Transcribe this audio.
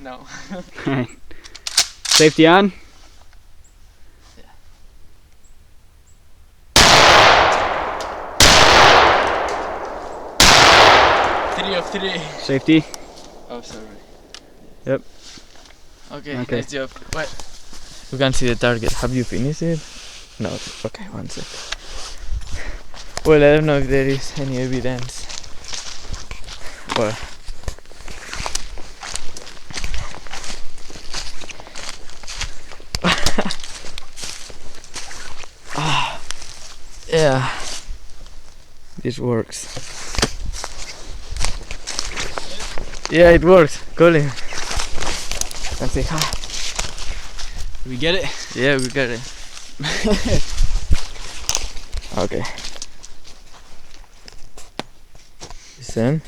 No. Alright. Safety on. Three of three. Safety. Oh, sorry. Yep. Okay, Okay. nice job. What? We can see the target. Have you finished it? No. Okay, one sec. Well, I don't know if there is any evidence. Well. Yeah. This works. Yeah, it works. Colin. Can say hi. We get it? Yeah, we got it. Okay. Listen.